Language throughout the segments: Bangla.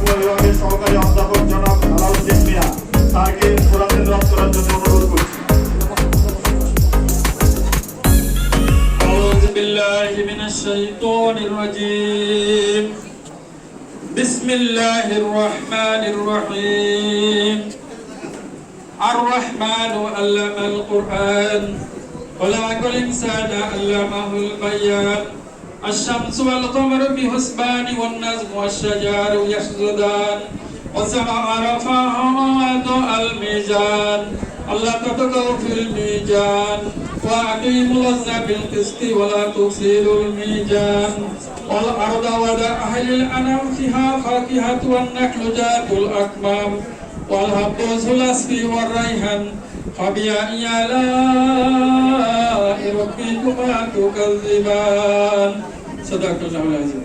বাংলা বিভাগের সহকারী অধ্যাপক জনাব আলাউদ্দিন মিয়া তাকে কোরআন তেলাওয়াত করার জন্য অনুরোধ করছি। আউযু বিল্লাহি মিনাশ শাইতানির রাজীম। বিসমিল্লাহির রহমানির রহিম। আর-রহমানু আল্লামাল কুরআন খলাকাল ইনসানা আল্লামাহুল বায়ান। الشمس والقمر بحسبان والنجم والشجر يسجدان والسماء رفعها ووضع الميزان ألا تطغوا في الميزان وأقيموا الوزن بالقسط ولا تخسروا الميزان والأرض وضعها للأنام فيها فاكهة والنخل ذات الأكمام والحب ذو العصف والريحان فبأي آلاء ربكما تكذبان صدق الله العظيم।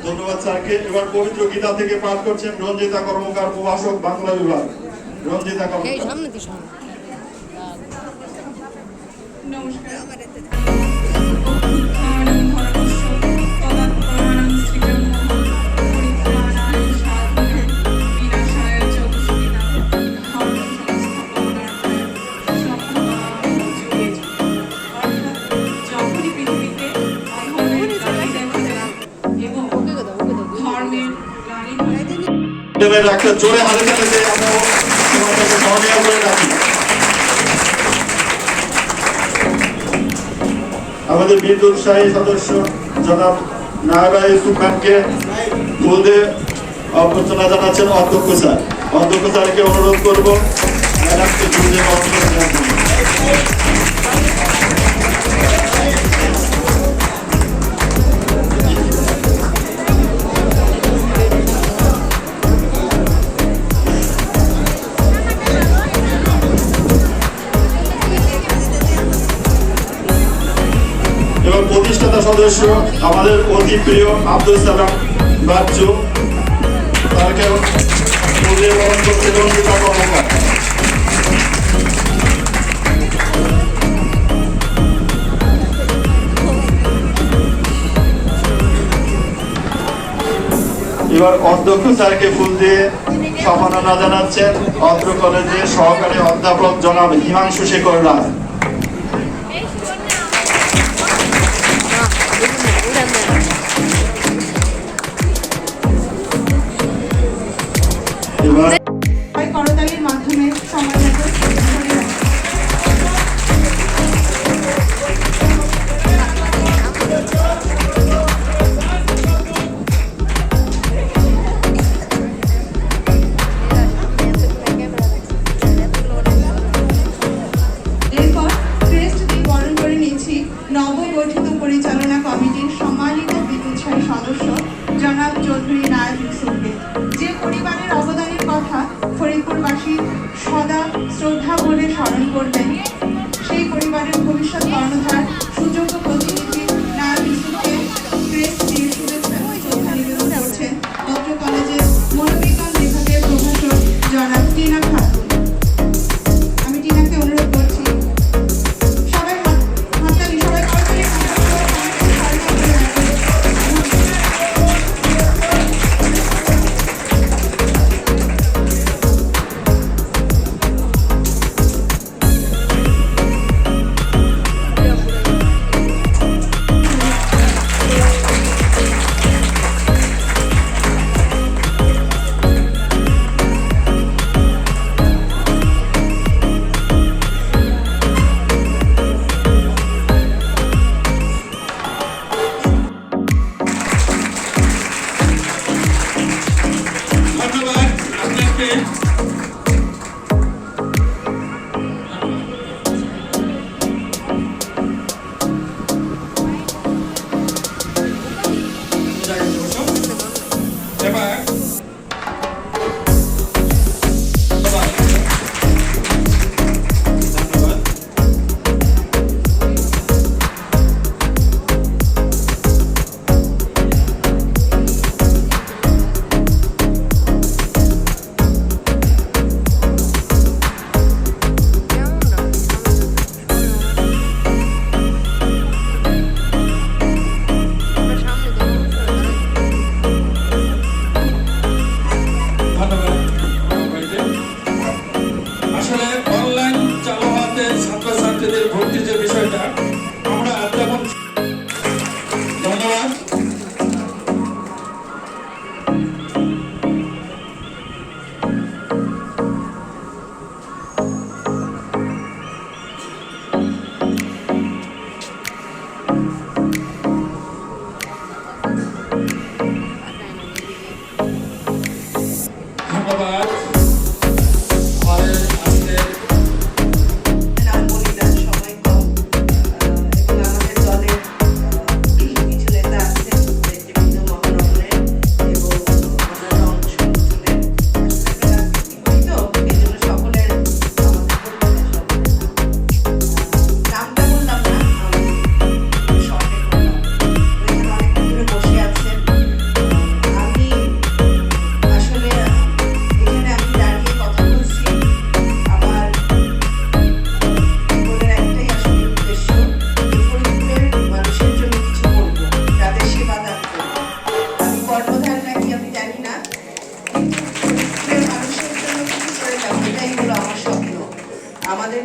ধন্যবাদ স্যারকে। এবার পবিত্র গীতা থেকে পাঠ করছেন রঞ্জিতা কর্মকার, প্রভাষক, বাংলা বিভাগ। রঞ্জিতা কর্মকার। নমস্কার। একটা জোরে হাতে চালিয়ে আমরা তোমাদেরকে স্মরণীয় করে রাখি। আমাদের বীর উৎসাহী সদস্য জনাব নায়বা ইউসুফ খানকে ফুল দিয়ে অভ্যর্থনা জানাচ্ছেন অধ্যক্ষ স্যার। অধ্যক্ষ স্যারকে অনুরোধ করবো ম্যাডামকে ফুল দিয়ে অভ্যর্থনা জানাচ্ছেন। এবং প্রতিষ্ঠাতা সদস্য আমাদের অতি প্রিয় আব্দুল সালাম বাচ্চু, তাকে বরণ করতে রঞ্জিতা কর্মকার। এবার অধ্যক্ষ স্যারকে ফুল দিয়ে সম্মাননা জানাচ্ছেন অত্র কলেজের সহকারী অধ্যাপক জনাব হিমাংশু শেখর রায়। করতালির মাধ্যমে এরপর ক্রেস্ট দিয়ে বরণ করে নিয়েছি নবগঠিত পরিচালনা কমিটির সম্মানিত বিদ্যুৎসাহী সদস্য জনাব চৌধুরী নায়েব ইউসুফকে, যে পরিবারের অবদানের কথা ফরিদপুরবাসী সদা শ্রদ্ধা ভরে স্মরণ করবেন। সেই পরিবারের ভবিষ্যৎ কর্ণধার সুযোগ্য প্রতিনিধি নায়েব ইউসুফকে ক্রেস্ট দিয়ে শুভেচ্ছা ও শ্রদ্ধা নিবেদন করছেন অত্র কলেজের মনোবিজ্ঞান বিভাগের প্রভাষক জনাব টিনা খাতুন। আমি টিনাকে অনুরোধ করছি সবাই হাততালি, সবাই করতালি।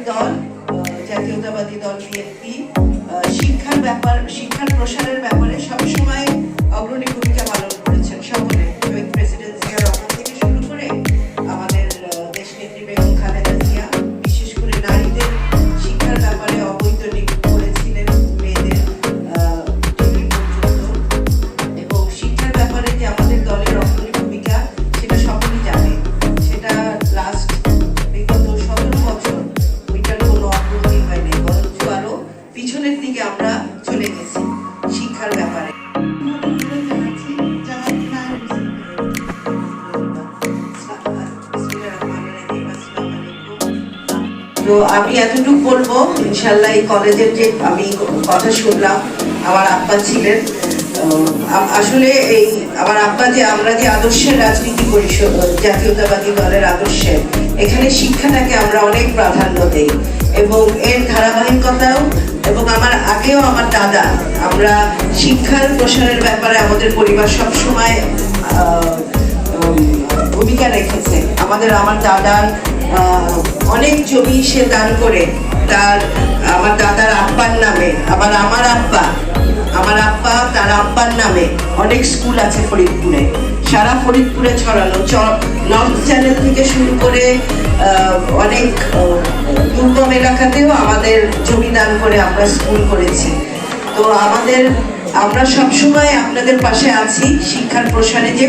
দল জাতীয়তাবাদী দল বিএনপি শিক্ষার প্রসারের ব্যাপারে সবসময় অগ্রণী ভূমিকা পালন করেছেন সকলে। শহীদ প্রেসিডেন্ট জিয়া রহমান থেকে শুরু করে আমাদের দেশনেত্রী বেগম খালেদা জিয়া বিশেষ করে নারীদের শিক্ষার ব্যাপারে অবৈতনিক করেছিলেন, মেয়েদের ডিগ্রি পর্যন্ত। এবং শিক্ষার ব্যাপারে যে আমাদের দলের অগ্রণী ভূমিকা সেটা সকলেই জানে। সেটা লাস্ট বিগত 17 বছর ওইটার কোনো অগ্রগতি হয়নি, বরঞ্চ আরো পিছনের দিকে আমরা চলে গেছি শিক্ষার ব্যাপারে। জানাচ্ছি জনাব নায়েব তো আমি এতটুকু বলবো, ইনশাল্লাহ এই কলেজের যে আমি কথা শুনলাম, আমার আব্বা ছিলেন, আসলে এই আমার আব্বা যে আমরা যে আদর্শের রাজনীতি করি, জাতীয়তাবাদী দলের আদর্শে, এখানে শিক্ষাটাকে আমরা অনেক প্রাধান্য দেই এবং এর ধারাবাহিকতাও। এবং আমার আগেও আমার দাদা, আমরা শিক্ষার প্রসারের ব্যাপারে আমাদের পরিবার সবসময় ভূমিকা রেখেছে। আমার দাদার অনেক জমি সে দান করে আমার দাদার আব্বার নামে, আমার আব্বা তার আব্বার নামে অনেক স্কুল আছে ফরিদপুরে, সারা ফরিদপুরে ছড়ানো। নর্থ চ্যানেল থেকে শুরু করে অনেক দুর্গম এলাকাতেও আমাদের জমি দান করে আমরা স্কুল করেছি। তো আমরা সবসময় আপনাদের পাশে আছি শিক্ষার প্রসারে। যে